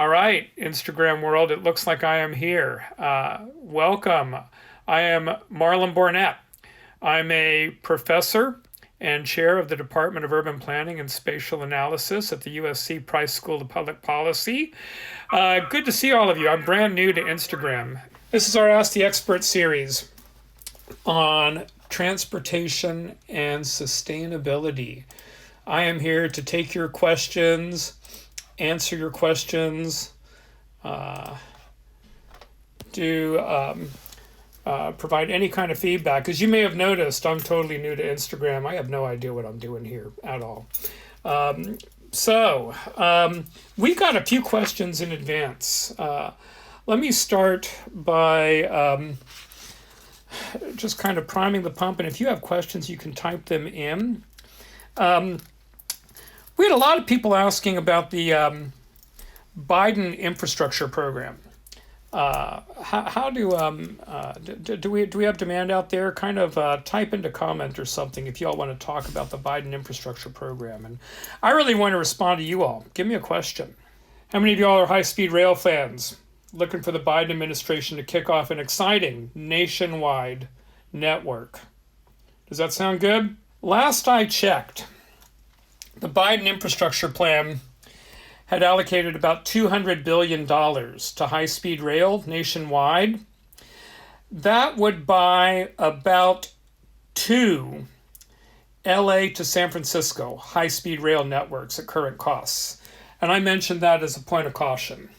All right, Instagram world, it looks like I am here. Welcome. I am Marlon Boarnet. I'm a professor and chair of the Department of Urban Planning and Spatial Analysis at the USC Price School of Public Policy. Good to see all of you. I'm brand new to Instagram. This is our Ask the Expert series on transportation and sustainability. I am here to take your questions, answer your questions, provide any kind of feedback. As you may have noticed, I'm totally new to Instagram. I have no idea what I'm doing here at all. We got a few questions in advance. Let me start by just kind of priming the pump. And if you have questions, you can type them in. We had a lot of people asking about the Biden infrastructure program. How do we have demand out there? Kind of type into comment or something if y'all want to talk about the Biden infrastructure program. And I really want to respond to you all. Give me a question. How many of y'all are high-speed rail fans looking for the Biden administration to kick off an exciting nationwide network? Does that sound good? Last I checked, the Biden infrastructure plan had allocated about $200 billion to high-speed rail nationwide. That would buy about 2 LA to San Francisco high-speed rail networks at current costs. And I mentioned that as a point of caution.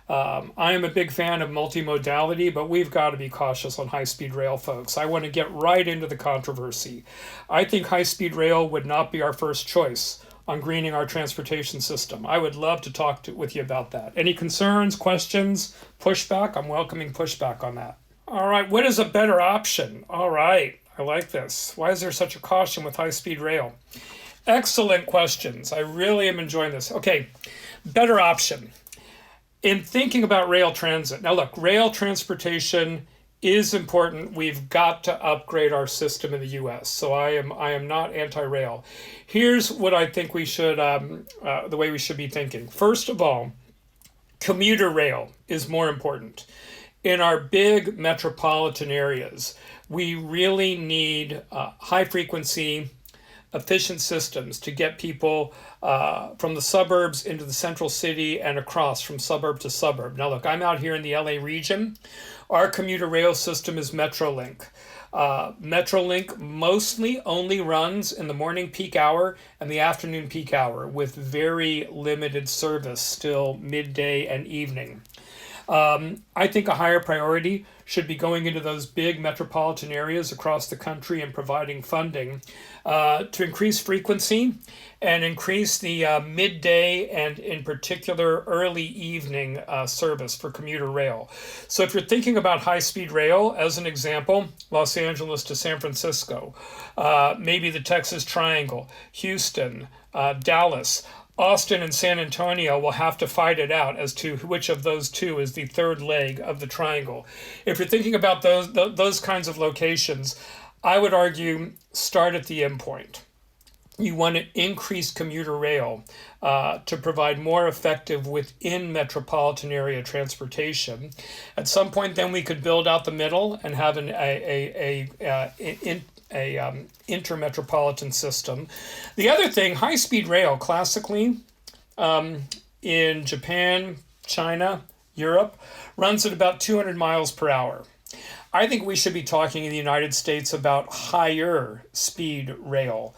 I am a big fan of multimodality, but we've got to be cautious on high-speed rail, folks. I want to get right into the controversy. I think high-speed rail would not be our first choice on greening our transportation system. I would love to talk with you about that. Any concerns, questions, pushback? I'm welcoming pushback on that. All right, what is a better option? All right, I like this. Why is there such a caution with high-speed rail? Excellent questions. I really am enjoying this. Okay, better option. In thinking about rail transit, now look, rail transportation is important. We've got to upgrade our system in the U.S. So I am not anti-rail. Here's what I think we should, the way we should be thinking. First of all, commuter rail is more important. In our big metropolitan areas, we really need high frequency, efficient systems to get people from the suburbs into the central city and across from suburb to suburb. Now look, I'm out here in the LA region. Our commuter rail system is Metrolink. Metrolink mostly only runs in the morning peak hour and the afternoon peak hour with very limited service still midday and evening. I think a higher priority should be going into those big metropolitan areas across the country and providing funding to increase frequency and increase the midday and in particular early evening service for commuter rail. So if you're thinking about high-speed rail, as an example, Los Angeles to San Francisco, maybe the Texas Triangle, Houston, Dallas, Austin and San Antonio will have to fight it out as to which of those two is the third leg of the triangle. If you're thinking about those kinds of locations, I would argue start at the endpoint. You want to increase commuter rail to provide more effective within metropolitan area transportation. At some point, then we could build out the middle and have an intermetropolitan system. The other thing, high-speed rail, classically, in Japan, China, Europe, runs at about 200 miles per hour. I think we should be talking in the United States about higher speed rail.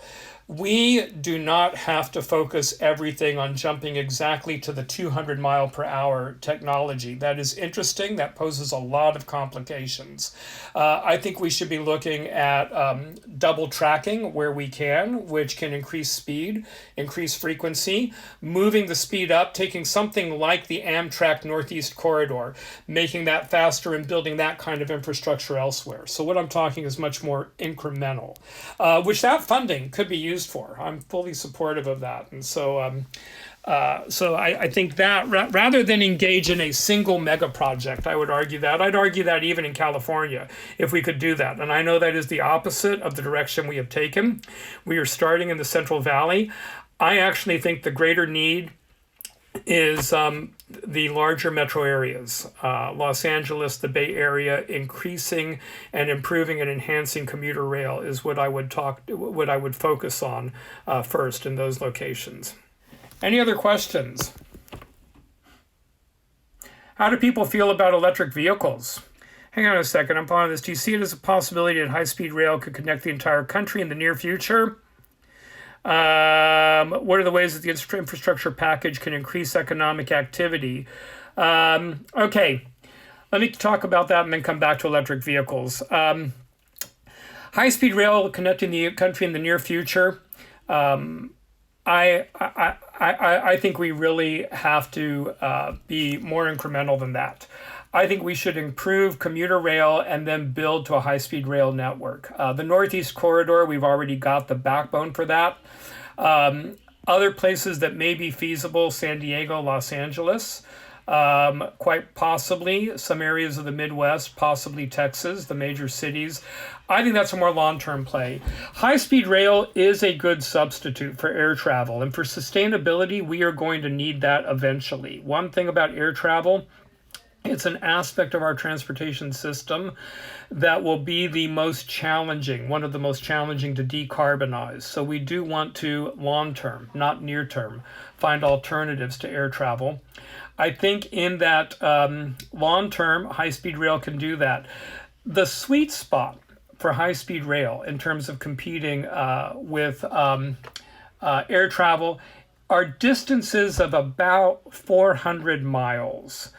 We do not have to focus everything on jumping exactly to the 200 mile per hour technology. That is interesting. That poses a lot of complications. I think we should be looking at double tracking where we can, which can increase speed, increase frequency, moving the speed up, taking something like the Amtrak Northeast Corridor, making that faster and building that kind of infrastructure elsewhere. So what I'm talking is much more incremental, which that funding could be used for. I'm fully supportive of that. And so I think that rather than engage in a single mega project, I would argue that. I'd argue that even in California, if we could do that. And I know that is the opposite of the direction we have taken. We are starting in the Central Valley. I actually think the greater need is the larger metro areas, Los Angeles, the Bay Area, increasing and improving and enhancing commuter rail is what I would focus on first in those locations. Any other questions? How do people feel about electric vehicles? Hang on a second, I'm following this. Do you see it as a possibility that high-speed rail could connect the entire country in the near future? What are the ways that the infrastructure package can increase economic activity? Okay, let me talk about that and then come back to electric vehicles. High-speed rail connecting the country in the near future. I think we really have to be more incremental than that. I think we should improve commuter rail and then build to a high-speed rail network. The Northeast Corridor, we've already got the backbone for that. Other places that may be feasible, San Diego, Los Angeles, quite possibly some areas of the Midwest, possibly Texas, the major cities. I think that's a more long-term play. High-speed rail is a good substitute for air travel, and for sustainability, we are going to need that eventually. One thing about air travel, it's an aspect of our transportation system that will be the most challenging, one of the most challenging to decarbonize. So we do want to, long-term, not near-term, find alternatives to air travel. I think in that long-term, high-speed rail can do that. The sweet spot for high-speed rail in terms of competing with air travel are distances of about 400 miles.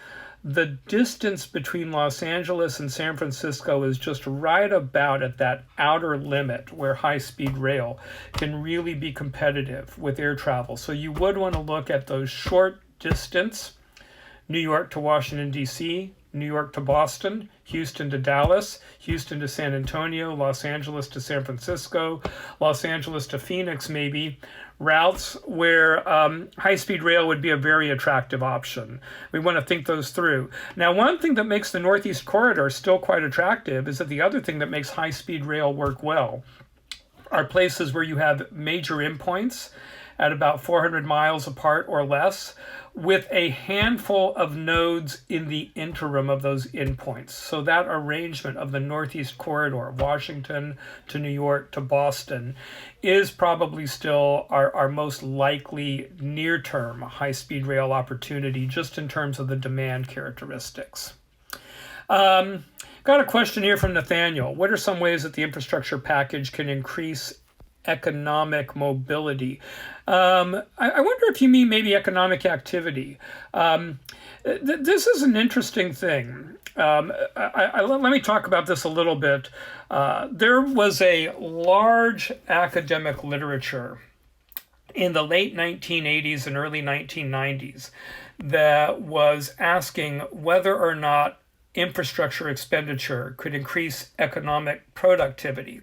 The distance between Los Angeles and San Francisco is just right about at that outer limit where high-speed rail can really be competitive with air travel. So you would want to look at those short distance, New York to Washington, D.C., New York to Boston, Houston to Dallas, Houston to San Antonio, Los Angeles to San Francisco, Los Angeles to Phoenix maybe, routes where high-speed rail would be a very attractive option. We want to think those through. Now, one thing that makes the Northeast Corridor still quite attractive is that the other thing that makes high-speed rail work well are places where you have major endpoints at about 400 miles apart or less, with a handful of nodes in the interim of those endpoints. So that arrangement of the Northeast Corridor, Washington to New York to Boston, is probably still our most likely near-term high-speed rail opportunity, just in terms of the demand characteristics. Got a question here from Nathaniel. What are some ways that the infrastructure package can increase economic mobility? I wonder if you mean maybe economic activity. This is an interesting thing. Let me talk about this a little bit. There was a large academic literature in the late 1980s and early 1990s that was asking whether or not infrastructure expenditure could increase economic productivity.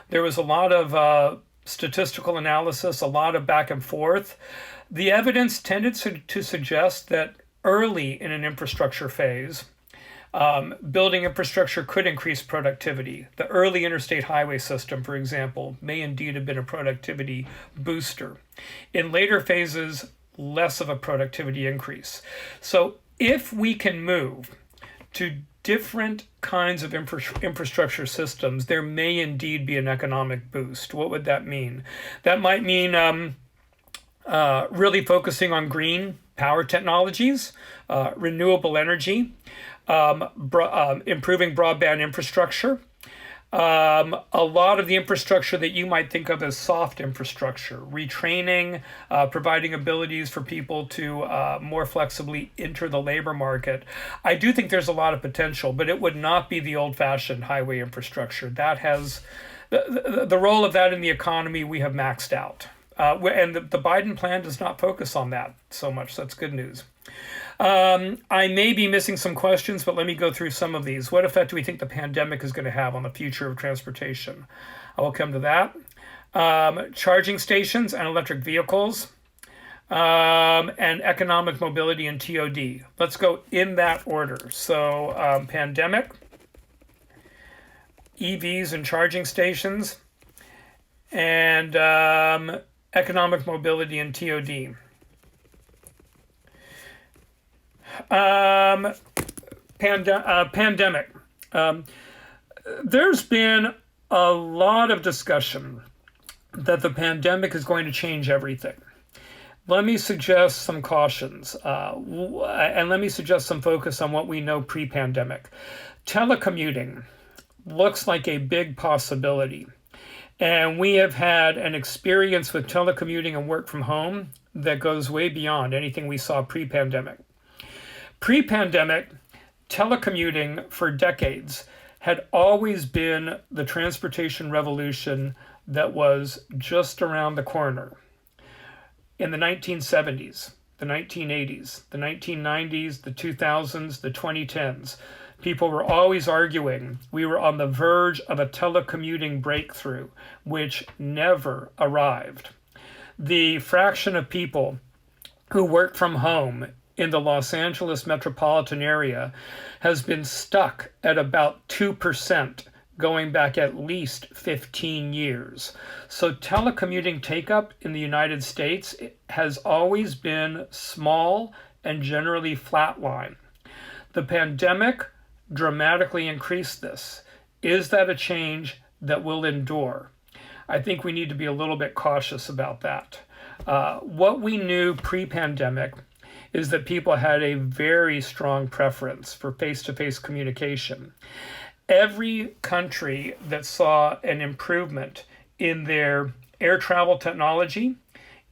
There was a lot of statistical analysis, a lot of back and forth. The evidence tended to suggest that early in an infrastructure phase, building infrastructure could increase productivity. The early interstate highway system, for example, may indeed have been a productivity booster. In later phases, less of a productivity increase. So if we can move to different kinds of infrastructure systems, there may indeed be an economic boost. What would that mean? That might mean really focusing on green power technologies, renewable energy, improving broadband infrastructure. A lot of the infrastructure that you might think of as soft infrastructure, retraining, providing abilities for people to more flexibly enter the labor market. I do think there's a lot of potential, but it would not be the old-fashioned highway infrastructure. That has the role of that in the economy we have maxed out. And the Biden plan does not focus on that so much. So that's good news. I may be missing some questions, but let me go through some of these. What effect do we think the pandemic is going to have on the future of transportation? I will come to that. Charging stations and electric vehicles, and economic mobility and TOD. Let's go in that order. So pandemic, EVs and charging stations, and economic mobility and TOD. Um, Pandemic. Um, there's been a lot of discussion that the pandemic is going to change everything. Let me suggest some cautions, and let me suggest some focus on what we know pre-pandemic. Telecommuting looks like a big possibility. And we have had an experience with telecommuting and work from home that goes way beyond anything we saw pre-pandemic. Pre-pandemic, telecommuting for decades had always been the transportation revolution that was just around the corner. In the 1970s, the 1980s, the 1990s, the 2000s, the 2010s, people were always arguing we were on the verge of a telecommuting breakthrough, which never arrived. The fraction of people who work from home in the Los Angeles metropolitan area has been stuck at about 2%, going back at least 15 years. So telecommuting take-up in the United States has always been small and generally flatline. The pandemic dramatically increased this. Is that a change that will endure? I think we need to be a little bit cautious about that. What we knew pre-pandemic is that people had a very strong preference for face-to-face communication. Every country that saw an improvement in their air travel technology,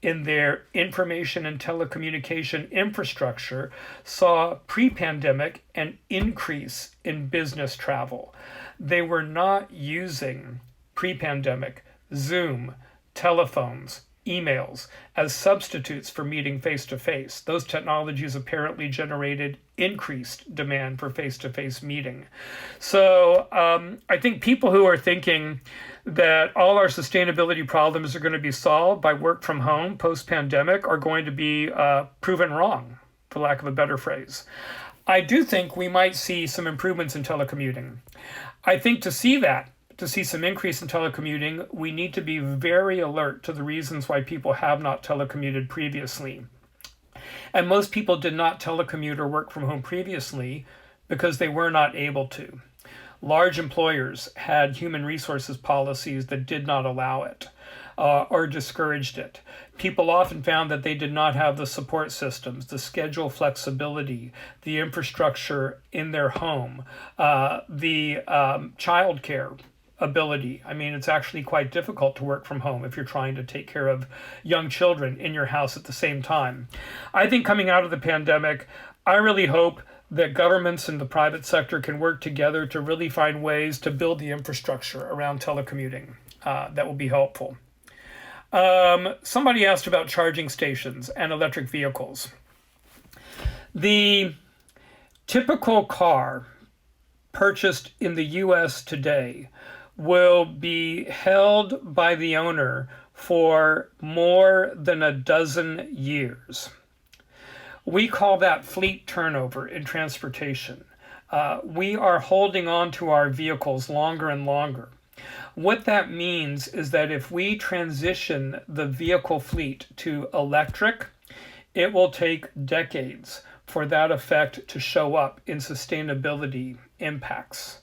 in their information and telecommunication infrastructure, saw pre-pandemic an increase in business travel. They were not using pre-pandemic Zoom, telephones, emails as substitutes for meeting face-to-face. Those technologies apparently generated increased demand for face-to-face meeting. So I think people who are thinking that all our sustainability problems are going to be solved by work from home post-pandemic are going to be proven wrong, for lack of a better phrase. I do think we might see some improvements in telecommuting. I think to see some increase in telecommuting, we need to be very alert to the reasons why people have not telecommuted previously. And most people did not telecommute or work from home previously because they were not able to. Large employers had human resources policies that did not allow it or discouraged it. People often found that they did not have the support systems, the schedule flexibility, the infrastructure in their home, the childcare ability. I mean, it's actually quite difficult to work from home if you're trying to take care of young children in your house at the same time. I think coming out of the pandemic, I really hope that governments and the private sector can work together to really find ways to build the infrastructure around telecommuting that will be helpful. Somebody asked about charging stations and electric vehicles. The typical car purchased in the US today will be held by the owner for more than a dozen years. We call that fleet turnover in transportation. We are holding on to our vehicles longer and longer. What that means is that if we transition the vehicle fleet to electric, it will take decades for that effect to show up in sustainability impacts.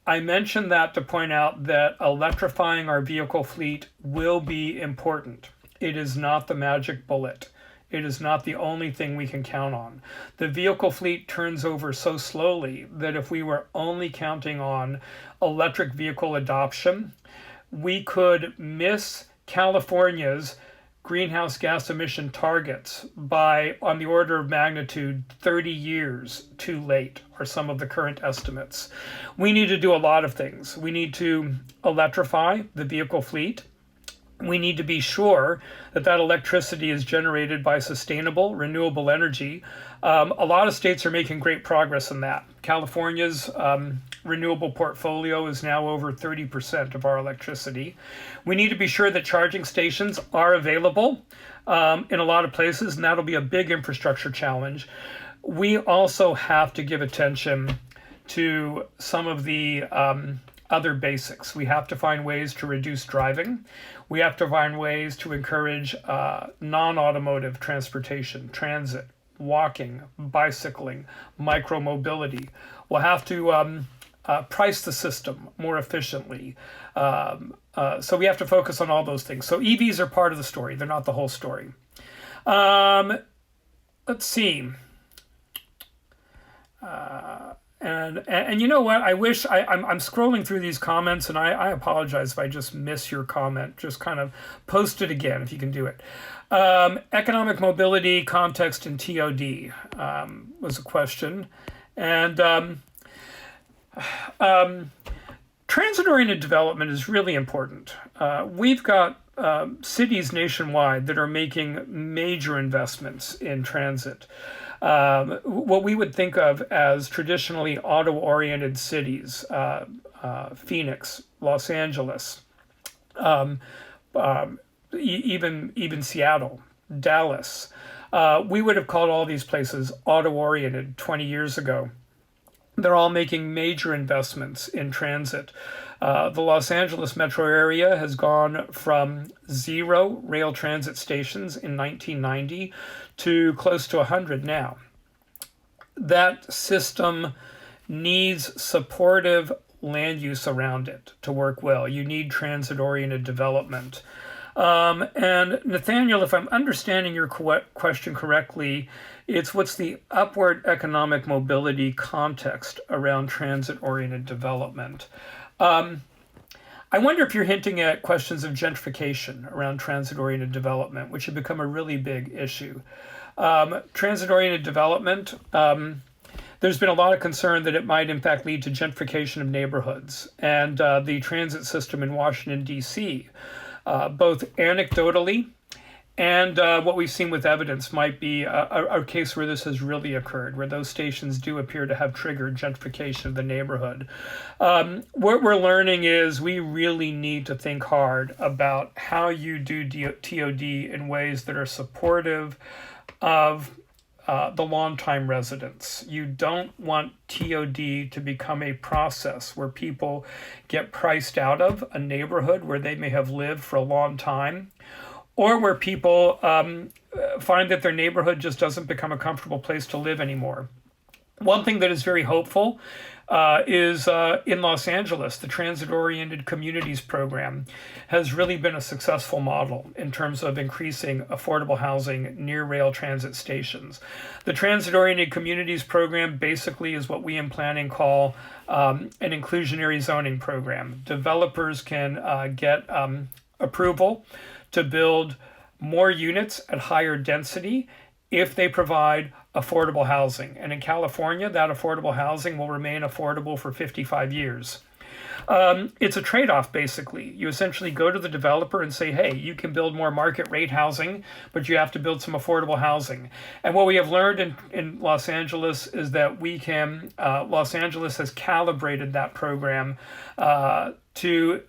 I mentioned that to point out that electrifying our vehicle fleet will be important. It is not the magic bullet. It is not the only thing we can count on. The vehicle fleet turns over so slowly that if we were only counting on electric vehicle adoption, we could miss California's greenhouse gas emission targets by on the order of magnitude 30 years too late, are some of the current estimates. We need to do a lot of things. We need to electrify the vehicle fleet. We need to be sure that that electricity is generated by sustainable, renewable energy. A lot of states are making great progress in that. California's renewable portfolio is now over 30% of our electricity. We need to be sure that charging stations are available in a lot of places, and that'll be a big infrastructure challenge. We also have to give attention to some of the other basics. We have to find ways to reduce driving. We have to find ways to encourage non-automotive transportation, transit, walking, bicycling, micromobility. We'll have to price the system more efficiently. So we have to focus on all those things. So EVs are part of the story. They're not the whole story. Let's see. And you know what? I wish I'm scrolling through these comments, and I apologize if I just miss your comment. Just kind of post it again if you can do it. Economic mobility, context, and TOD was a question, and transit-oriented development is really important. We've got cities nationwide that are making major investments in transit. What we would think of as traditionally auto-oriented cities, Phoenix, Los Angeles, even Seattle, Dallas. We would have called all these places auto-oriented 20 years ago. They're all making major investments in transit. The Los Angeles metro area has gone from 0 rail transit stations in 1990 to close to 100 now. That system needs supportive land use around it to work well. You need transit-oriented development. And Nathaniel, if I'm understanding your question correctly, it's what's the upward economic mobility context around transit-oriented development. I wonder if you're hinting at questions of gentrification around transit-oriented development, which have become a really big issue. Transit-oriented development, there's been a lot of concern that it might in fact lead to gentrification of neighborhoods. And the transit system in Washington, D.C., both anecdotally and what we've seen with evidence might be a case where this has really occurred, where those stations do appear to have triggered gentrification of the neighborhood. What we're learning is we really need to think hard about how you do TOD in ways that are supportive of the longtime residents. You don't want TOD to become a process where people get priced out of a neighborhood where they may have lived for a long time, or where people find that their neighborhood just doesn't become a comfortable place to live anymore. One thing that is very hopeful is in Los Angeles, the Transit-Oriented Communities Program has really been a successful model in terms of increasing affordable housing near rail transit stations. The Transit-Oriented Communities Program basically is what we in planning call an inclusionary zoning program. Developers can get approval to build more units at higher density if they provide affordable housing. And in California, that affordable housing will remain affordable for 55 years. It's a trade-off, basically. You essentially go to the developer and say, hey, you can build more market rate housing, but you have to build some affordable housing. And what we have learned in Los Angeles is that Los Angeles has calibrated that program to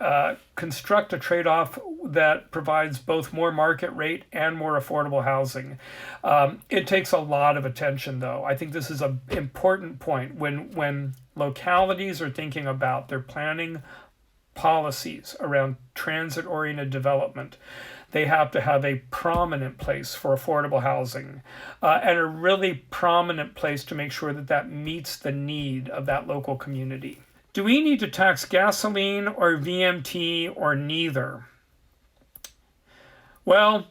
construct a trade-off that provides both more market rate and more affordable housing. It takes a lot of attention, though. I think this is an important point when localities are thinking about their planning policies around transit-oriented development. They have to have a prominent place for affordable housing and a really prominent place to make sure that that meets the need of that local community. Do we need to tax gasoline or VMT or neither? Well,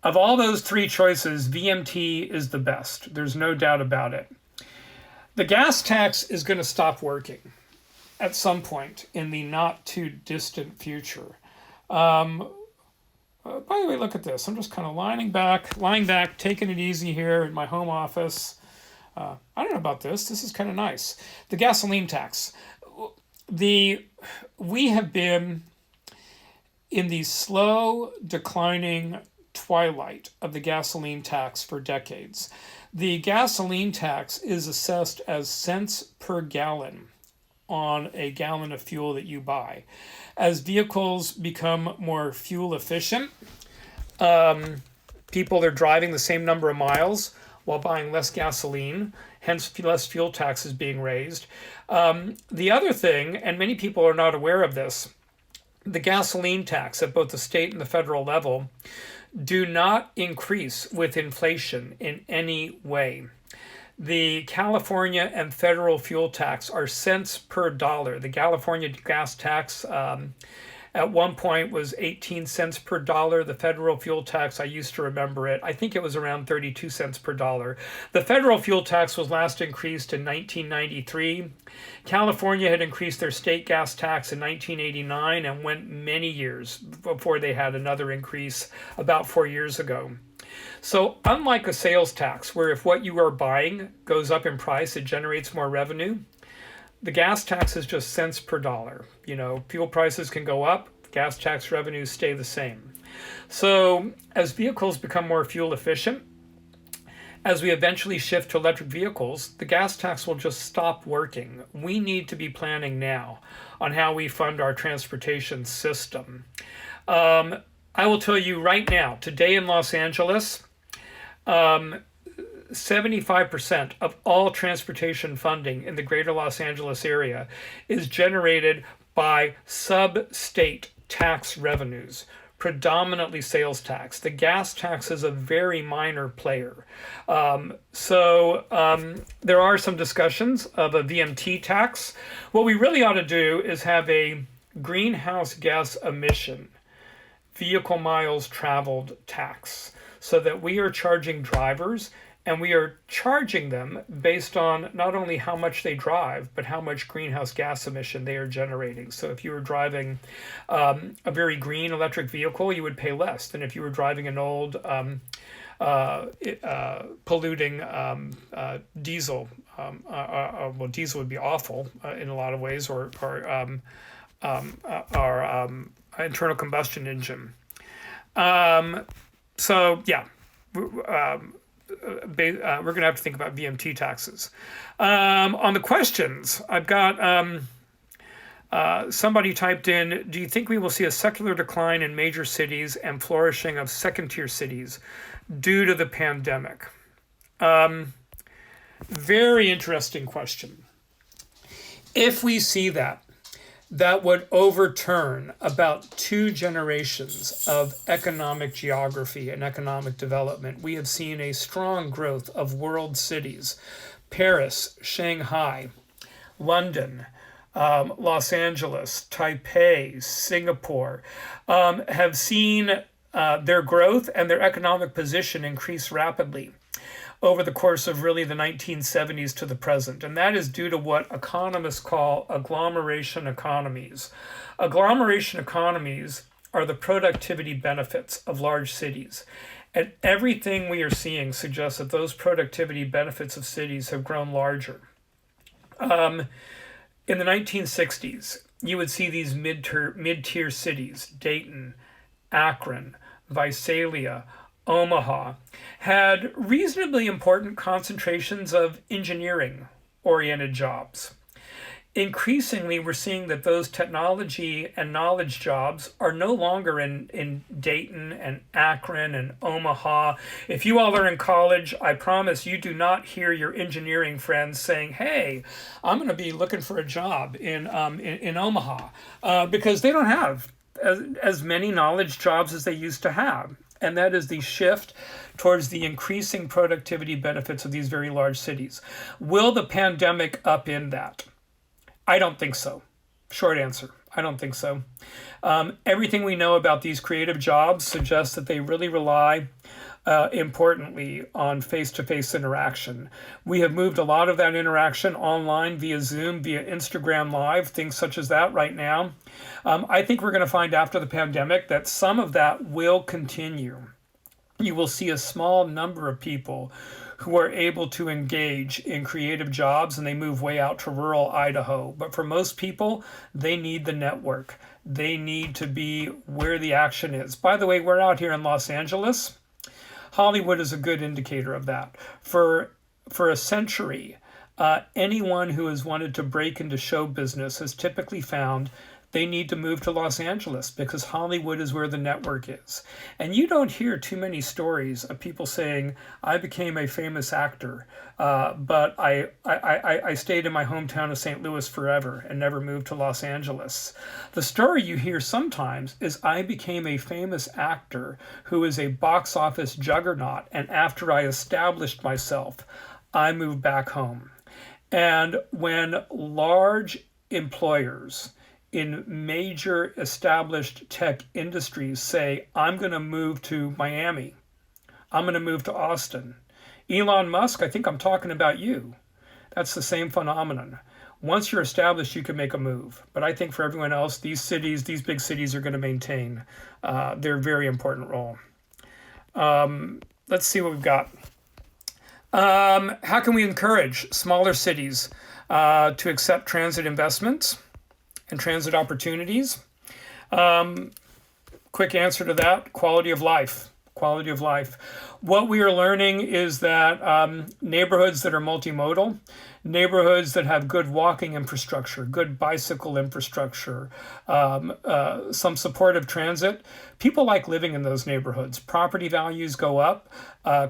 of all those three choices, VMT is the best. There's no doubt about it. The gas tax is going to stop working at some point in the not too distant future. By the way, look at this. I'm just kind of lying back, taking it easy here in my home office. I don't know about this. This is kind of nice. The gasoline tax. We have been in the slow declining twilight of the gasoline tax for decades. The gasoline tax is assessed as cents per gallon on a gallon of fuel that you buy. As vehicles become more fuel efficient, people are driving the same number of miles while buying less gasoline, hence less fuel taxes being raised. The other thing, and many people are not aware of this, the gasoline tax at both the state and the federal level do not increase with inflation in any way. The California and federal fuel tax are cents per dollar. The California gas tax at one point was 18 cents per dollar. The federal fuel tax, I used to remember it, I think it was around 32 cents per dollar. The federal fuel tax was last increased in 1993. California had increased their state gas tax in 1989 and went many years before they had another increase about 4 years ago. So unlike a sales tax, where if what you are buying goes up in price, it generates more revenue, the gas tax is just cents per dollar. Fuel prices can go up, gas tax revenues stay the same. So as vehicles become more fuel efficient, as we eventually shift to electric vehicles, the gas tax will just stop working. We need to be planning now on how we fund our transportation system. I will tell you right now, today in Los Angeles, 75% of all transportation funding in the greater Los Angeles area is generated by sub-state tax revenues, predominantly sales tax. The gas tax is a very minor player. So there are some discussions of a VMT tax. What we really ought to do is have a greenhouse gas emission vehicle miles traveled tax, so that we are charging drivers, and we are charging them based on not only how much they drive, but how much greenhouse gas emission they are generating. So if you were driving a very green electric vehicle, you would pay less than if you were driving an old polluting diesel. Well, diesel would be awful in a lot of ways, or internal combustion engine. So yeah, we're going to have to think about VMT taxes. On the questions, I've got somebody typed in, do you think we will see a secular decline in major cities and flourishing of second-tier cities due to the pandemic? Very interesting question. If we see that, that would overturn about 2 generations of economic geography and economic development. We have seen a strong growth of world cities. Paris, Shanghai, London, Los Angeles, Taipei, Singapore have seen their growth and their economic position increase rapidly over the course of really the 1970s to the present. And that is due to what economists call agglomeration economies. Agglomeration economies are the productivity benefits of large cities. And everything we are seeing suggests that those productivity benefits of cities have grown larger. In the 1960s, you would see these mid-tier cities, Dayton, Akron, Visalia, Omaha, had reasonably important concentrations of engineering-oriented jobs. Increasingly, we're seeing that those technology and knowledge jobs are no longer in Dayton and Akron and Omaha. If you all are in college, I promise you do not hear your engineering friends saying, hey, I'm going to be looking for a job in Omaha, because they don't have as many knowledge jobs as they used to have. And that is the shift towards the increasing productivity benefits of these very large cities. Will the pandemic upend that? I don't think so. Short answer, I don't think so. Everything we know about these creative jobs suggests that they really rely importantly on face-to-face interaction. We have moved a lot of that interaction online via Zoom, via Instagram Live, things such as that right now. I think we're going to find after the pandemic that some of that will continue. You will see a small number of people who are able to engage in creative jobs, and they move way out to rural Idaho. But for most people, they need the network. They need to be where the action is. By the way, we're out here in Los Angeles. Hollywood is a good indicator of that. For a century, anyone who has wanted to break into show business has typically found they need to move to Los Angeles because Hollywood is where the network is. And you don't hear too many stories of people saying, I became a famous actor, but I stayed in my hometown of St. Louis forever and never moved to Los Angeles. The story you hear sometimes is, I became a famous actor who is a box office juggernaut, and after I established myself, I moved back home. And when large employers in major established tech industries say, I'm going to move to Miami, I'm going to move to Austin. Elon Musk, I think I'm talking about you. That's the same phenomenon. Once you're established, you can make a move. But I think for everyone else, these cities, these big cities are going to maintain their very important role. Let's see what we've got. How can we encourage smaller cities to accept transit investments and transit opportunities? Quick answer to that: quality of life. Quality of life. What we are learning is that neighborhoods that are multimodal, neighborhoods that have good walking infrastructure, good bicycle infrastructure, some supportive transit, people like living in those neighborhoods. Property values go up,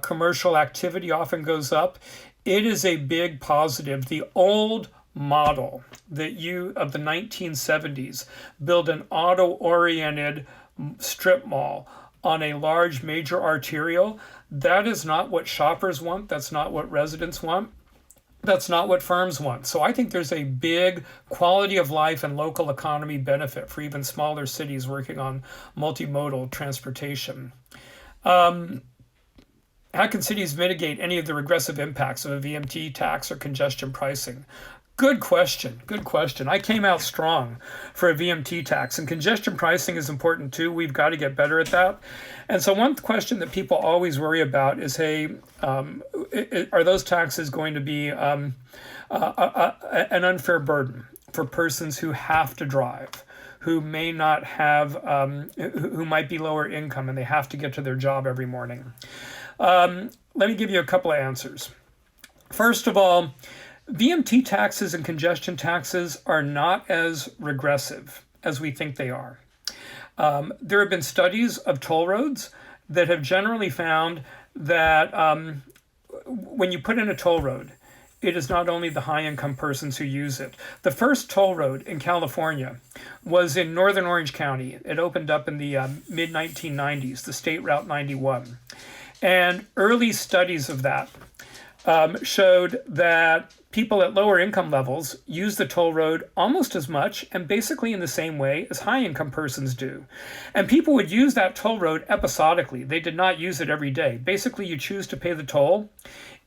commercial activity often goes up. It is a big positive. The old model that of the 1970s, build an auto-oriented strip mall on a large major arterial, that is not what shoppers want. That's not what residents want. That's not what firms want. So I think there's a big quality of life and local economy benefit for even smaller cities working on multimodal transportation. How can cities mitigate any of the regressive impacts of a VMT tax or congestion pricing? Good question. Good question. I came out strong for a VMT tax, and congestion pricing is important too. We've got to get better at that. And so one question that people always worry about is, hey, are those taxes going to be an unfair burden for persons who have to drive, who may not have, who might be lower income and they have to get to their job every morning? Let me give you a couple of answers. First of all, VMT taxes and congestion taxes are not as regressive as we think they are. There have been studies of toll roads that have generally found that when you put in a toll road, it is not only the high-income persons who use it. The first toll road in California was in northern Orange County. It opened up in the mid-1990s, the State Route 91. And early studies of that showed that people at lower income levels use the toll road almost as much and basically in the same way as high income persons do. And people would use that toll road episodically. They did not use it every day. Basically, you choose to pay the toll.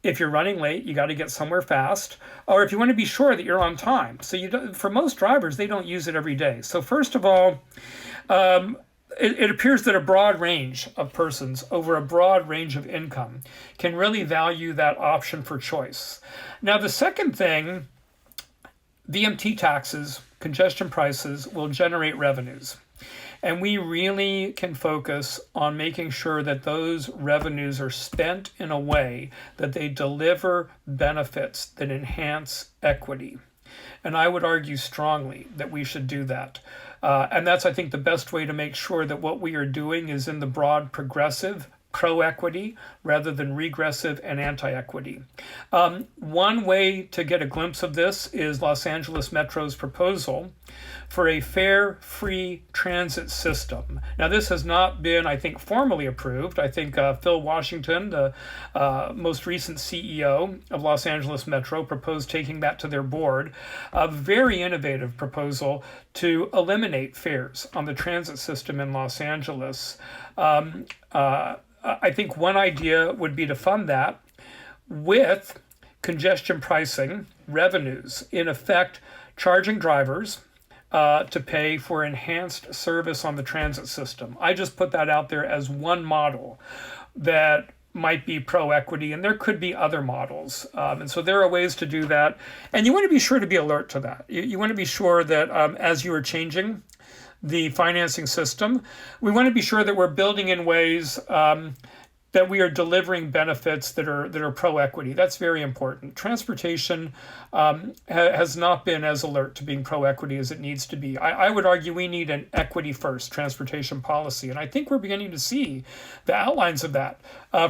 If you're running late, you got to get somewhere fast, or if you want to be sure that you're on time. So for most drivers, they don't use it every day. So first of all, it appears that a broad range of persons over a broad range of income can really value that option for choice. Now, the second thing, VMT taxes, congestion prices will generate revenues. And we really can focus on making sure that those revenues are spent in a way that they deliver benefits that enhance equity. And I would argue strongly that we should do that. And that's, I think, the best way to make sure that what we are doing is in the broad progressive, pro-equity, rather than regressive and anti-equity. One way to get a glimpse of this is Los Angeles Metro's proposal for a fare, free transit system. Now, this has not been, I think, formally approved. I think Phil Washington, the most recent CEO of Los Angeles Metro, proposed taking that to their board. A very innovative proposal to eliminate fares on the transit system in Los Angeles. I think one idea would be to fund that with congestion pricing revenues, in effect charging drivers to pay for enhanced service on the transit system. I just put that out there as one model that might be pro-equity, and there could be other models. And so there are ways to do that. And you want to be sure to be alert to that. You want to be sure that as you are changing the financing system, we want to be sure that we're building in ways that we are delivering benefits that are pro-equity. That's very important. Transportation has not been as alert to being pro-equity as it needs to be. I would argue we need an equity-first transportation policy, and I think we're beginning to see the outlines of that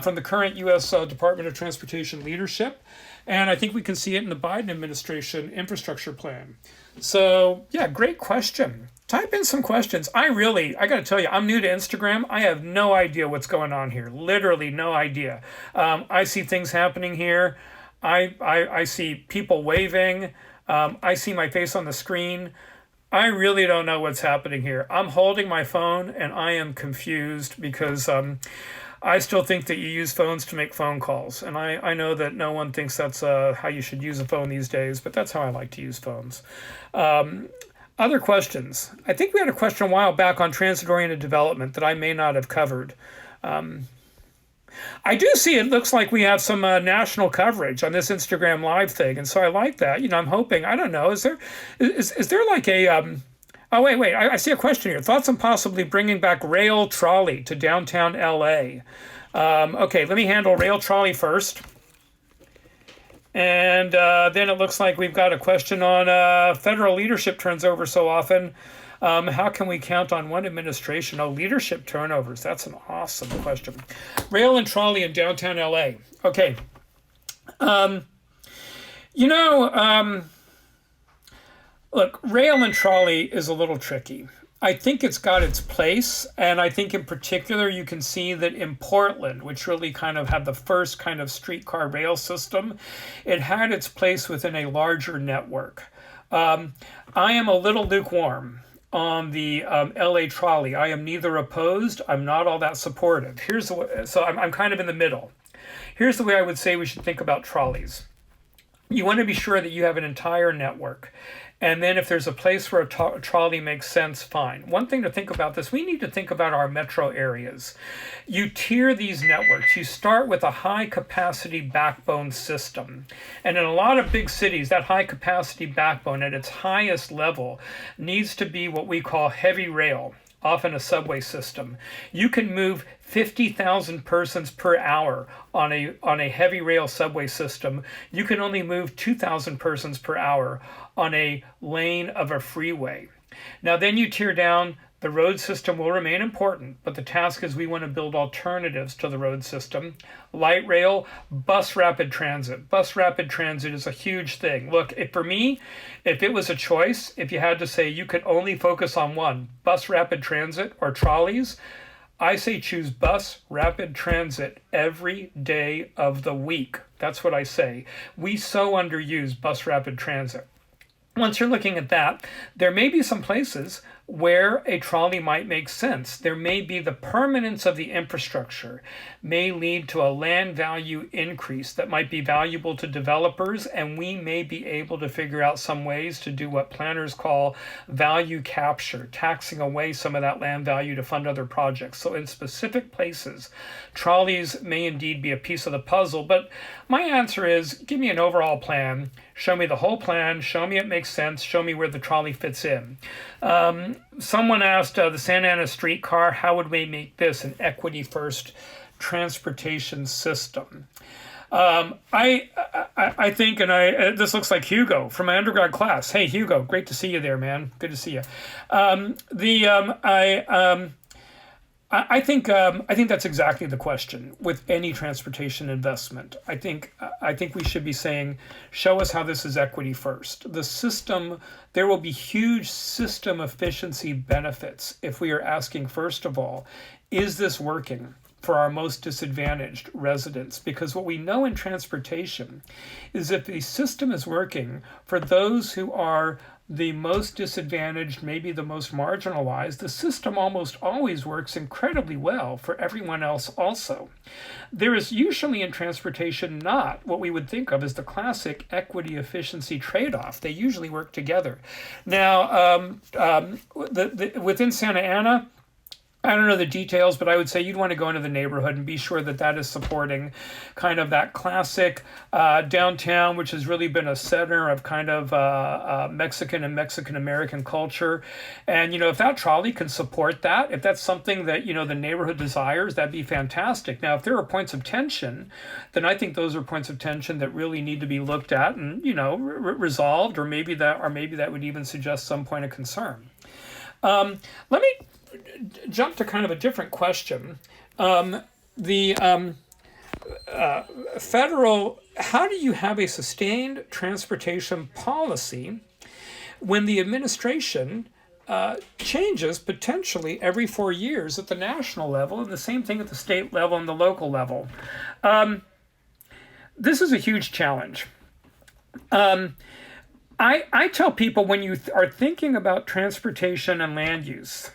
from the current U.S. Department of Transportation leadership, and I think we can see it in the Biden administration infrastructure plan. So yeah, great question. Type in some questions. I got to tell you, I'm new to Instagram. I have no idea what's going on here. Literally no idea. I see things happening here. I see people waving. I see my face on the screen. I really don't know what's happening here. I'm holding my phone and I am confused because I still think that you use phones to make phone calls. And I know that no one thinks that's how you should use a phone these days, but that's how I like to use phones. Other questions. I think we had a question a while back on transit-oriented development that I may not have covered. I do see it looks like we have some national coverage on this Instagram Live thing, and so I like that. I'm hoping. I don't know. Is there like a oh wait. I see a question here. Thoughts on possibly bringing back rail trolley to downtown LA? Okay, let me handle rail trolley first. And then it looks like we've got a question on federal leadership turns over so often. How can we count on one administration? Oh, leadership turnovers. That's an awesome question. Rail and trolley in downtown LA. Okay. Look, rail and trolley is a little tricky. I think it's got its place, and I think in particular you can see that in Portland, which really kind of had the first kind of streetcar rail system, it had its place within a larger network. I am a little lukewarm on the LA trolley. I am neither opposed, I'm not all that supportive. So I'm kind of in the middle. Here's the way I would say we should think about trolleys. You want to be sure that you have an entire network. And then if there's a place where a trolley makes sense, fine. One thing to think about this, we need to think about our metro areas. You tier these networks. You start with a high capacity backbone system. And in a lot of big cities, that high capacity backbone at its highest level needs to be what we call heavy rail, often a subway system. You can move 50,000 persons per hour on a heavy rail subway system. You can only move 2,000 persons per hour on a lane of a freeway. Now then you tear down, the road system will remain important, but the task is we want to build alternatives to the road system. Light rail, bus rapid transit. Bus rapid transit is a huge thing. Look, for me, if it was a choice, if you had to say you could only focus on one, bus rapid transit or trolleys, I say choose bus rapid transit every day of the week. That's what I say. We so underuse bus rapid transit. Once you're looking at that, there may be some places where a trolley might make sense. There may be the permanence of the infrastructure may lead to a land value increase that might be valuable to developers, and we may be able to figure out some ways to do what planners call value capture, taxing away some of that land value to fund other projects. So in specific places, trolleys may indeed be a piece of the puzzle, but my answer is give me an overall plan. Show me the whole plan, show me it makes sense, show me where the trolley fits in. Someone asked the Santa Ana streetcar, how would we make this an equity-first transportation system? I think, and this looks like Hugo from my undergrad class. Hey, Hugo, great to see you there, man. Good to see you. I think that's exactly the question with any transportation investment. I think we should be saying, show us how this is equity first. The system, there will be huge system efficiency benefits if we are asking, first of all, is this working for our most disadvantaged residents? Because what we know in transportation is if the system is working for those who are the most disadvantaged, maybe the most marginalized, the system almost always works incredibly well for everyone else also. There is usually in transportation not what we would think of as the classic equity efficiency trade-off. They usually work together. Now, within Santa Ana, I don't know the details, but I would say you'd want to go into the neighborhood and be sure that that is supporting kind of that classic downtown, which has really been a center of kind of Mexican and Mexican American culture. And, if that trolley can support that, if that's something that, the neighborhood desires, that'd be fantastic. Now, if there are points of tension, then I think those are points of tension that really need to be looked at and, resolved, or maybe that would even suggest some point of concern. Let me jump to kind of a different question. The federal, how do you have a sustained transportation policy when the administration changes potentially every 4 years at the national level, and the same thing at the state level and the local level? This is a huge challenge. I tell people, when you are thinking about transportation and land use,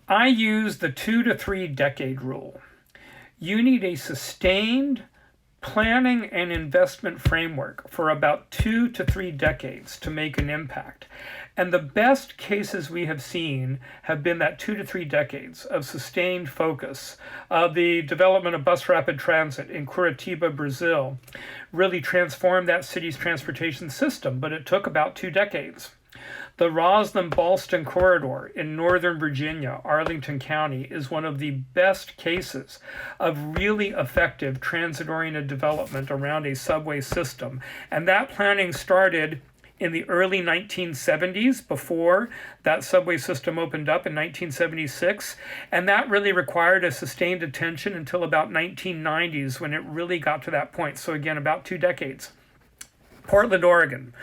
I use the 2 to 3 decade rule. You need a sustained planning and investment framework for about 2 to 3 decades to make an impact. And the best cases we have seen have been that 2 to 3 decades of sustained focus. The development of bus rapid transit in Curitiba, Brazil, really transformed that city's transportation system, but it took about 2 decades. The Roslyn-Ballston corridor in Northern Virginia, Arlington County, is one of the best cases of really effective transit-oriented development around a subway system. And that planning started in the early 1970s, before that subway system opened up in 1976. And that really required a sustained attention until about 1990s, when it really got to that point. So again, about 2 decades. Portland, Oregon.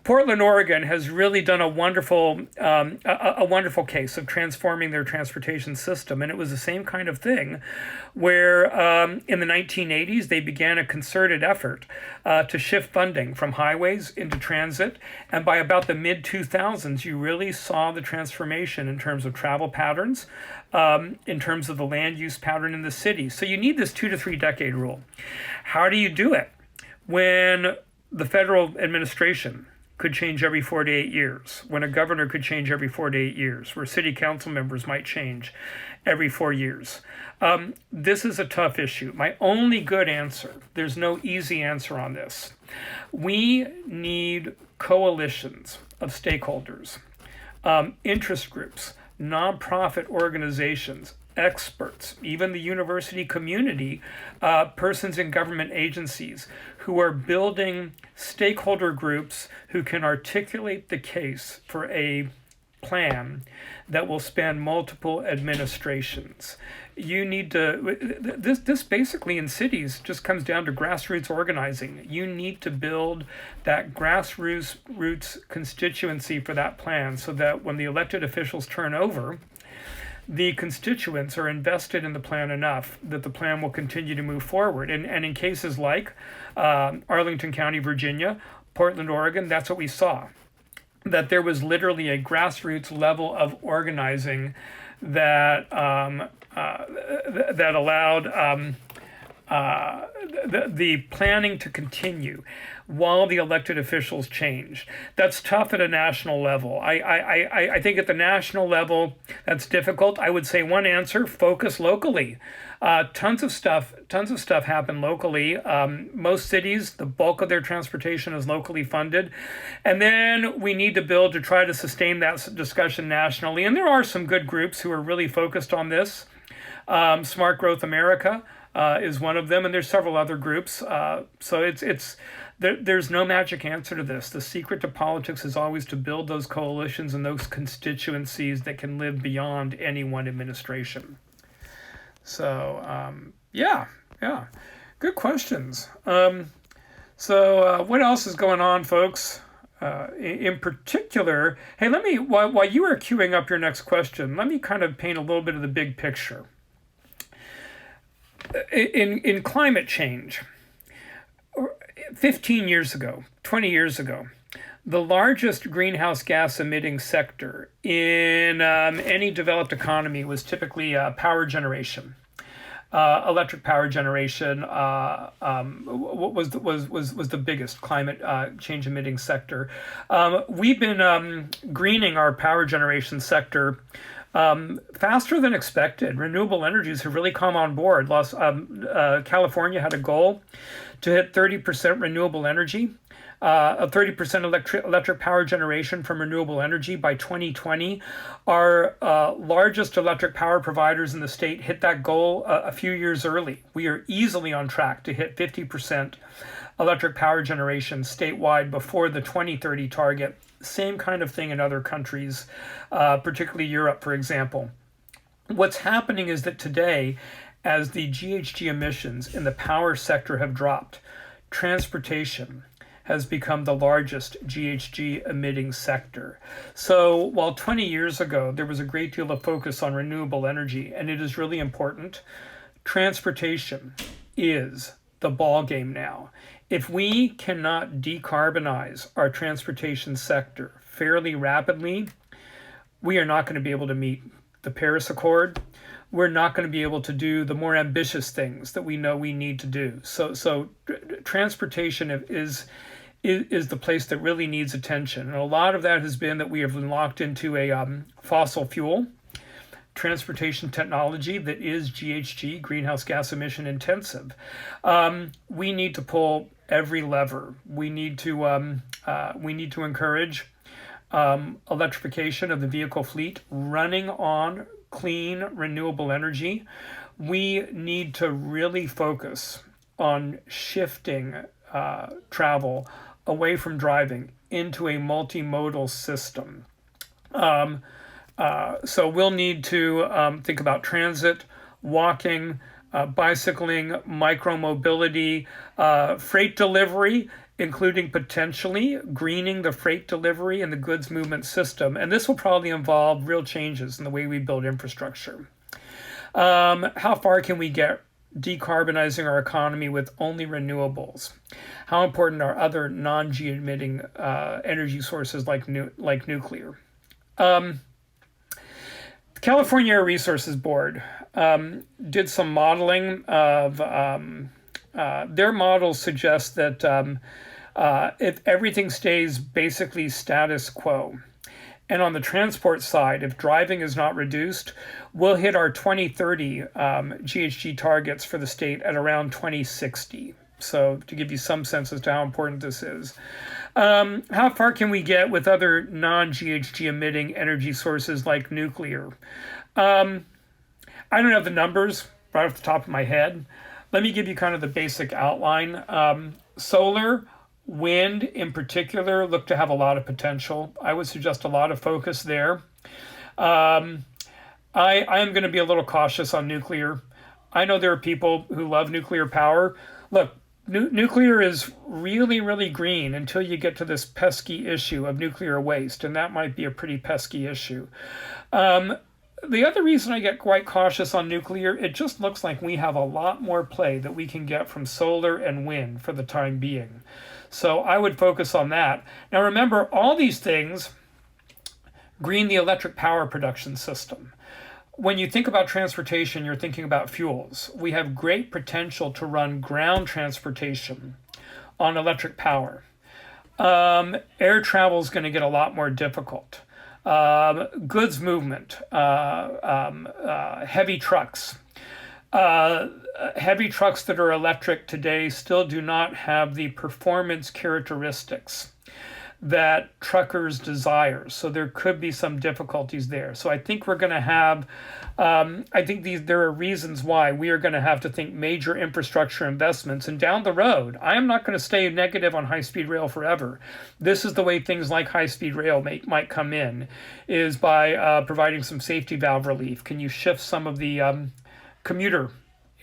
Portland, Oregon has really done a wonderful case of transforming their transportation system. And it was the same kind of thing where in the 1980s, they began a concerted effort to shift funding from highways into transit. And by about the mid-2000s, you really saw the transformation in terms of travel patterns, in terms of the land use pattern in the city. So you need this 2 to 3 decade rule. How do you do it when the federal administration could change every 4 to 8 years, when a governor could change every 4 to 8 years, where city council members might change every 4 years? This is a tough issue. My only good answer, there's no easy answer on this. We need coalitions of stakeholders, interest groups, nonprofit organizations, experts, even the university community, persons in government agencies who are building stakeholder groups who can articulate the case for a plan that will span multiple administrations. You need to, this basically in cities just comes down to grassroots organizing. You need to build that grassroots constituency for that plan, so that when the elected officials turn over, the constituents are invested in the plan enough that the plan will continue to move forward. And in cases like Arlington County, Virginia, Portland, Oregon, that's what we saw. That there was literally a grassroots level of organizing that that allowed the planning to continue while the elected officials changed. That's tough at a national level. I think at the national level, that's difficult. I would say one answer: focus locally. Tons of stuff happen locally. Most cities, the bulk of their transportation is locally funded. And then we need to build to try to sustain that discussion nationally. And there are some good groups who are really focused on this. Smart Growth America is one of them, and there's several other groups. So there's no magic answer to this. The secret to politics is always to build those coalitions and those constituencies that can live beyond any one administration. So yeah, good questions. So what else is going on, folks? In particular, hey, let me, while you are queuing up your next question, let me kind of paint a little bit of the big picture. In climate change, 15 years ago, 20 years ago, the largest greenhouse gas emitting sector in any developed economy was typically power generation. Electric power generation was the biggest climate change emitting sector. We've been greening our power generation sector Faster than expected. Renewable energies have really come on board. California had a goal to hit 30% renewable energy, 30% electric power generation from renewable energy by 2020. Our largest electric power providers in the state hit that goal a few years early. We are easily on track to hit 50% electric power generation statewide before the 2030 target. Same kind of thing in other countries, particularly Europe, for example. What's happening is that today, as the GHG emissions in the power sector have dropped, transportation has become the largest GHG emitting sector. So while 20 years ago there was a great deal of focus on renewable energy, and it is really important, transportation is the ball game now. If we cannot decarbonize our transportation sector fairly rapidly, we are not going to be able to meet the Paris Accord. We're not going to be able to do the more ambitious things that we know we need to do. So transportation is the place that really needs attention. And a lot of that has been that we have been locked into a fossil fuel transportation technology that is GHG, greenhouse gas emission intensive. We need to pull every lever. We need to encourage electrification of the vehicle fleet running on clean, renewable energy. We need to really focus on shifting travel away from driving into a multimodal system. So we'll need to think about transit, walking, bicycling, micromobility, freight delivery, including potentially greening the freight delivery and the goods movement system. And this will probably involve real changes in the way we build infrastructure. How far can we get decarbonizing our economy with only renewables? How important are other non-G emitting energy sources like nuclear? The California Air Resources Board did some modeling of their models suggest that if everything stays basically status quo, and on the transport side, if driving is not reduced, we'll hit our 2030 GHG targets for the state at around 2060. So to give you some sense as to how important this is. How far can we get with other non-GHG emitting energy sources like nuclear? I don't have the numbers right off the top of my head. Let me give you kind of the basic outline. Solar, wind in particular look to have a lot of potential. I would suggest a lot of focus there. I am going to be a little cautious on nuclear. I know there are people who love nuclear power. Look, nuclear is really, really green until you get to this pesky issue of nuclear waste, and that might be a pretty pesky issue. The other reason I get quite cautious on nuclear, it just looks like we have a lot more play that we can get from solar and wind for the time being. So I would focus on that. Now remember, all these things green the electric power production system. When you think about transportation, you're thinking about fuels. We have great potential to run ground transportation on electric power. Air travel is going to get a lot more difficult. Goods movement, heavy trucks. Heavy trucks that are electric today still do not have the performance characteristics that truckers desire. So there could be some difficulties there. So I think we're going to have, there are reasons why we are going to have to think major infrastructure investments. And down the road, I am not going to stay negative on high-speed rail forever. This is the way things like high-speed rail might come in, is by providing some safety valve relief. Can you shift some of the commuter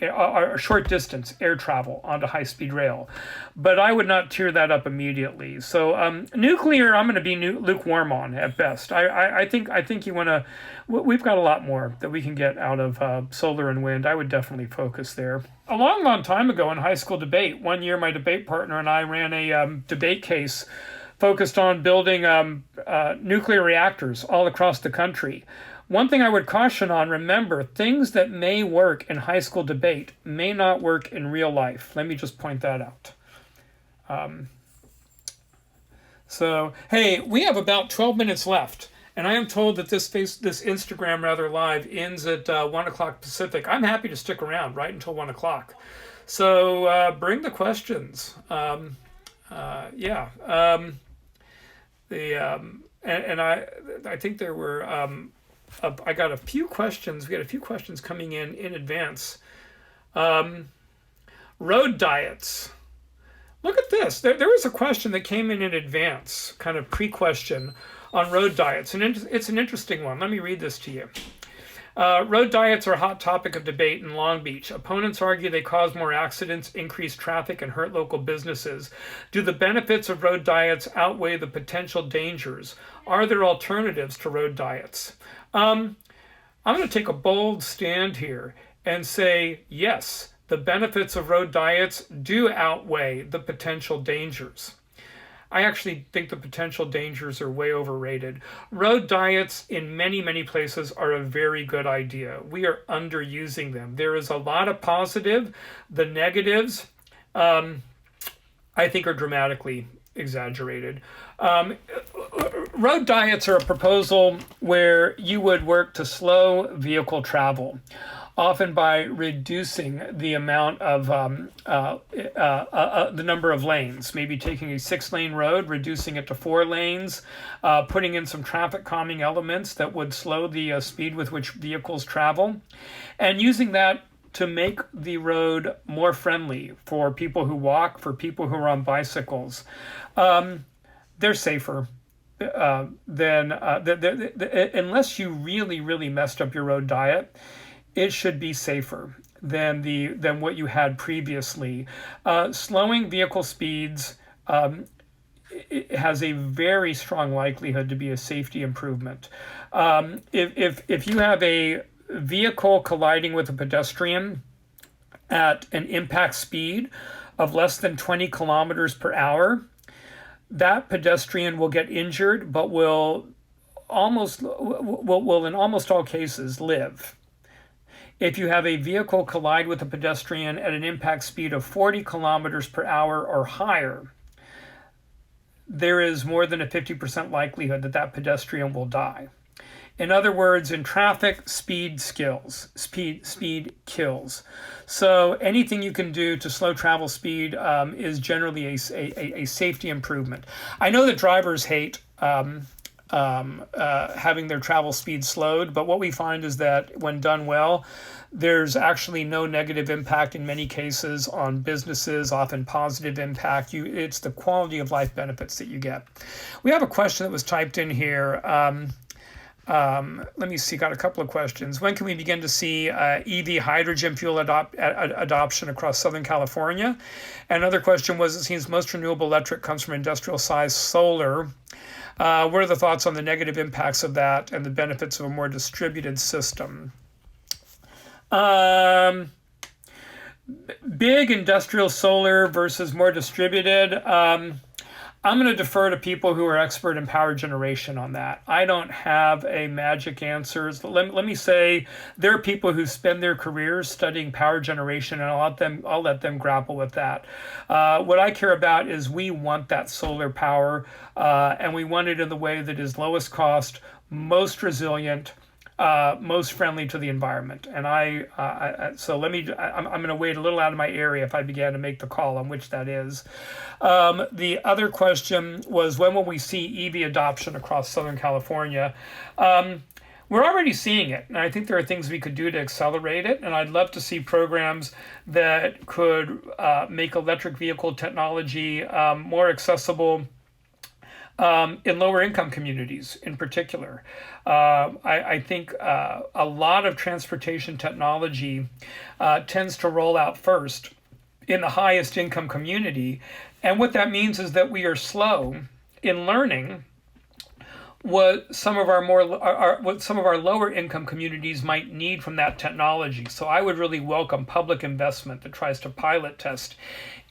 or short distance air travel onto high-speed rail? But I would not tear that up immediately. So nuclear, I'm going to be lukewarm on at best. I think you want to. We've got a lot more that we can get out of solar and wind. I would definitely focus there. A long time ago in high school debate, one year my debate partner and I ran a debate case focused on building nuclear reactors all across the country. One thing I would caution on, remember, things that may work in high school debate may not work in real life. Let me just point that out. So, hey, we have about 12 minutes left. And I am told that this Instagram rather live ends at 1 o'clock Pacific. I'm happy to stick around right until 1 o'clock. So bring the questions. Yeah. And I think there were I got a few questions. We got a few questions coming in advance. Road diets. Look at this. There was a question that came in advance, kind of pre-question on road diets, and it's an interesting one. Let me read this to you. Road diets are a hot topic of debate in Long Beach. Opponents argue they cause more accidents, increase traffic, and hurt local businesses. Do the benefits of road diets outweigh the potential dangers? Are there alternatives to road diets? I'm going to take a bold stand here and say yes. The benefits of road diets do outweigh the potential dangers. I actually think the potential dangers are way overrated. Road diets in many, many places are a very good idea. We are underusing them. There is a lot of positive. The negatives, I think, are dramatically exaggerated. Road diets are a proposal where you would work to slow vehicle travel, often by reducing the amount of the number of lanes, maybe taking a 6-lane road, reducing it to 4 lanes, putting in some traffic calming elements that would slow the speed with which vehicles travel, and using that to make the road more friendly for people who walk, for people who are on bicycles. They're safer than unless you really, really messed up your road diet. It should be safer than what you had previously. Slowing vehicle speeds it has a very strong likelihood to be a safety improvement. If you have a vehicle colliding with a pedestrian at an impact speed of less than 20 kilometers per hour, that pedestrian will get injured, but will in almost all cases live. If you have a vehicle collide with a pedestrian at an impact speed of 40 kilometers per hour or higher, there is more than a 50% likelihood that that pedestrian will die. In other words, in traffic, speed kills. So anything you can do to slow travel speed is generally a safety improvement. I know that drivers hate having their travel speed slowed, but what we find is that when done well, there's actually no negative impact in many cases on businesses, often positive impact. It's the quality of life benefits that you get. We have a question that was typed in here. Let me see, got a couple of questions. When can we begin to see EV hydrogen fuel adoption across Southern California? And another question was, it seems most renewable electric comes from industrial size solar. What are the thoughts on the negative impacts of that and the benefits of a more distributed system? Big industrial solar versus more distributed. I'm going to defer to people who are expert in power generation on that. I don't have a magic answer. Let me say there are people who spend their careers studying power generation, and I'll let them grapple with that. What I care about is we want that solar power, and we want it in the way that is lowest cost, most resilient, most friendly to the environment. And I'm going to wait a little out of my area if I began to make the call on which that is. The other question was, when will we see EV adoption across Southern California? We're already seeing it, and I think there are things we could do to accelerate it, and I'd love to see programs that could make electric vehicle technology more accessible in lower income communities in particular. I think a lot of transportation technology tends to roll out first in the highest income community. And what that means is that we are slow in learning what some of our lower income communities might need from that technology. So I would really welcome public investment that tries to pilot test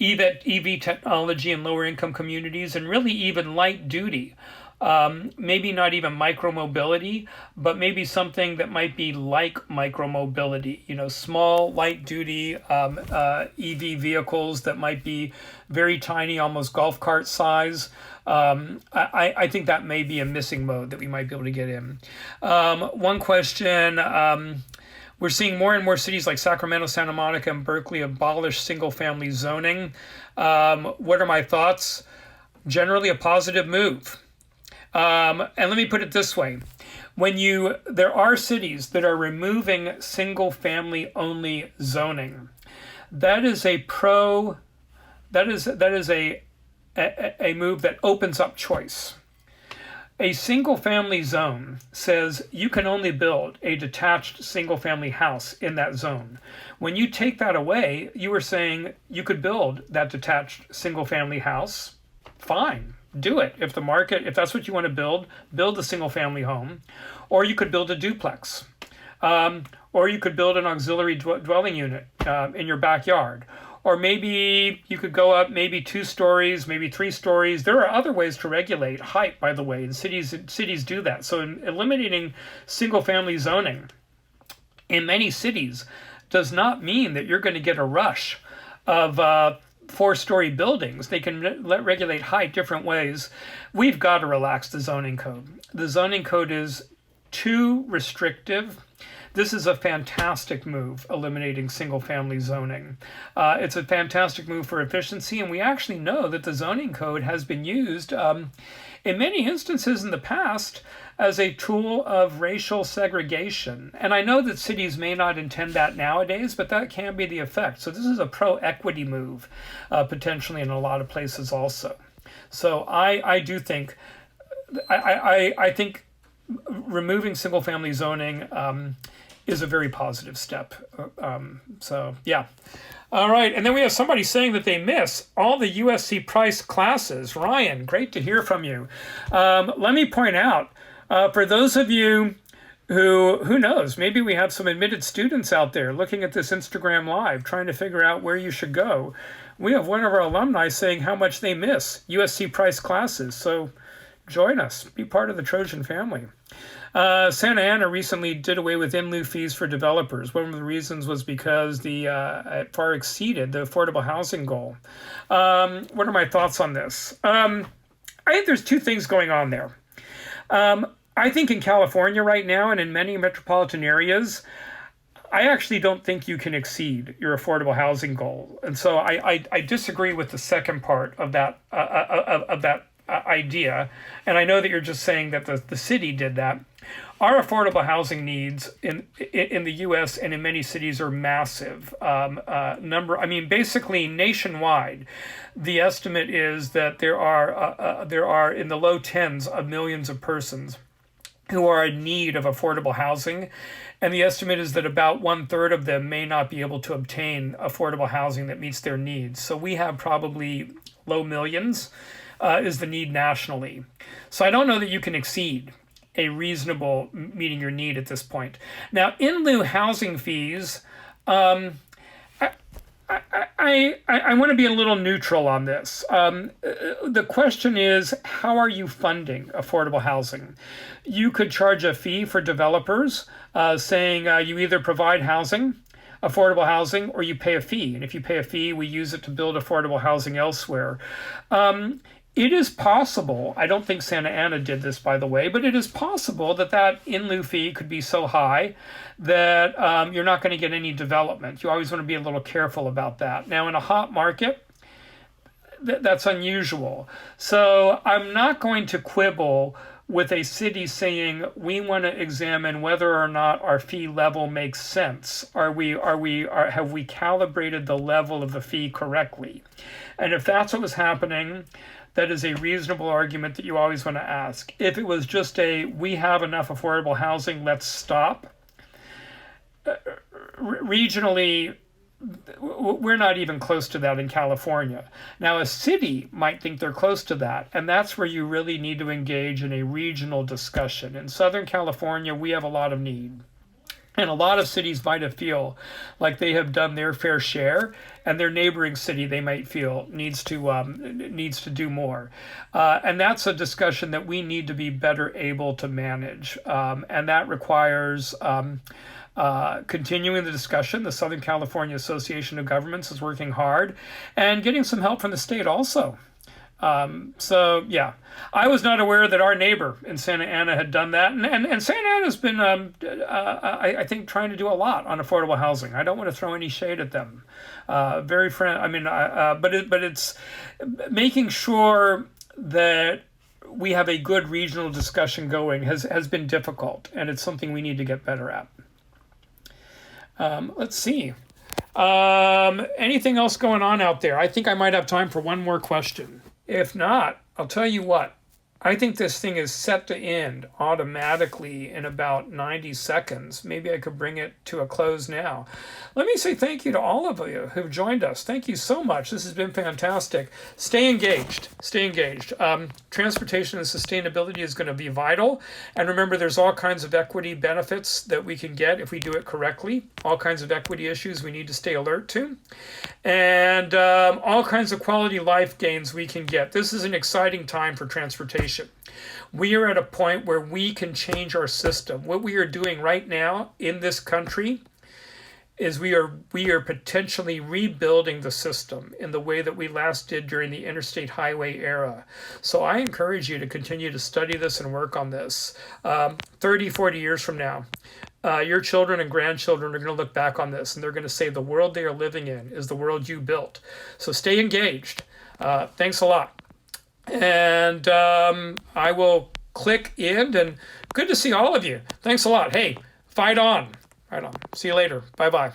EV technology in lower income communities, and really even light duty maybe not even micromobility, but maybe something that might be like micromobility, small, light duty EV vehicles that might be very tiny, almost golf cart size. I think that may be a missing mode that we might be able to get in. One question, we're seeing more and more cities like Sacramento, Santa Monica, and Berkeley abolish single-family zoning. What are my thoughts? Generally a positive move. And let me put it this way. There are cities that are removing single-family only zoning. That is a move that opens up choice. A single-family zone says you can only build a detached single-family house in that zone. When you take that away, you are saying you could build that detached single-family house. Fine, do it. If that's what you want to build a single-family home, or you could build a duplex, or you could build an auxiliary dwelling unit in your backyard. Or maybe you could go up maybe 2 stories, maybe 3 stories. There are other ways to regulate height, by the way, and cities do that. So eliminating single-family zoning in many cities does not mean that you're going to get a rush of 4-story buildings. They can regulate height different ways. We've got to relax the zoning code. The zoning code is too restrictive. This is a fantastic move, eliminating single-family zoning. It's a fantastic move for efficiency, and we actually know that the zoning code has been used in many instances in the past as a tool of racial segregation. And I know that cities may not intend that nowadays, but that can be the effect. So this is a pro-equity move, potentially in a lot of places also. So I do think, I think removing single-family zoning is a very positive step. So yeah. All right, and then we have somebody saying that they miss all the USC price classes. Ryan, great to hear from you. Let me point out, for those of you who knows, maybe we have some admitted students out there looking at this Instagram Live, trying to figure out where you should go. We have one of our alumni saying how much they miss USC price classes. So join us, be part of the Trojan family. Santa Ana recently did away with in-lieu fees for developers. One of the reasons was because it far exceeded the affordable housing goal. What are my thoughts on this? I think there's 2 things going on there. I think in California right now and in many metropolitan areas, I actually don't think you can exceed your affordable housing goal. And so I disagree with the second part of that idea. And I know that you're just saying that the city did that. Our affordable housing needs in the U.S. and in many cities are massive. Basically nationwide, the estimate is that there are in the low tens of millions of persons who are in need of affordable housing. And the estimate is that about 1/3 of them may not be able to obtain affordable housing that meets their needs. So we have probably low millions is the need nationally. So I don't know that you can exceed a reasonable meeting your need at this point. Now, in lieu housing fees, I want to be a little neutral on this. The question is, how are you funding affordable housing? You could charge a fee for developers, saying you either provide housing, affordable housing, or you pay a fee. And if you pay a fee, we use it to build affordable housing elsewhere. It is possible, I don't think Santa Ana did this, by the way, but it is possible that in lieu fee could be so high that you're not going to get any development. You always want to be a little careful about that. Now, in a hot market, that's unusual. So I'm not going to quibble with a city saying we want to examine whether or not our fee level makes sense. Have we calibrated the level of the fee correctly? And if that's what was happening, that is a reasonable argument that you always want to ask. If it was just we have enough affordable housing, let's stop. Regionally, we're not even close to that in California. Now, a city might think they're close to that, and that's where you really need to engage in a regional discussion. In Southern California, we have a lot of need. And a lot of cities might feel like they have done their fair share, and their neighboring city they might feel needs to do more. And that's a discussion that we need to be better able to manage, and that requires. Continuing the discussion, the Southern California Association of Governments is working hard, and getting some help from the state also. So yeah, I was not aware that our neighbor in Santa Ana had done that, and Santa Ana's been, I think, trying to do a lot on affordable housing. I don't want to throw any shade at them. Very friend. I mean, but it's making sure that we have a good regional discussion going has been difficult, and it's something we need to get better at. Let's see. Anything else going on out there? I think I might have time for one more question. If not, I'll tell you what. I think this thing is set to end automatically in about 90 seconds. Maybe I could bring it to a close now. Let me say thank you to all of you who've joined us. Thank you so much. This has been fantastic. Stay engaged. Stay engaged. Transportation and sustainability is going to be vital. And remember, there's all kinds of equity benefits that we can get if we do it correctly. All kinds of equity issues we need to stay alert to. And all kinds of quality life gains we can get. This is an exciting time for transportation. We are at a point where we can change our system. What we are doing right now in this country is we are potentially rebuilding the system in the way that we last did during the interstate highway era. So I encourage you to continue to study this and work on this. 30, 40 years from now, your children and grandchildren are going to look back on this and they're going to say the world they are living in is the world you built. So stay engaged. Thanks a lot. And I will click end, and good to see all of you. Thanks a lot. Hey, fight on. Right on. See you later. Bye-bye.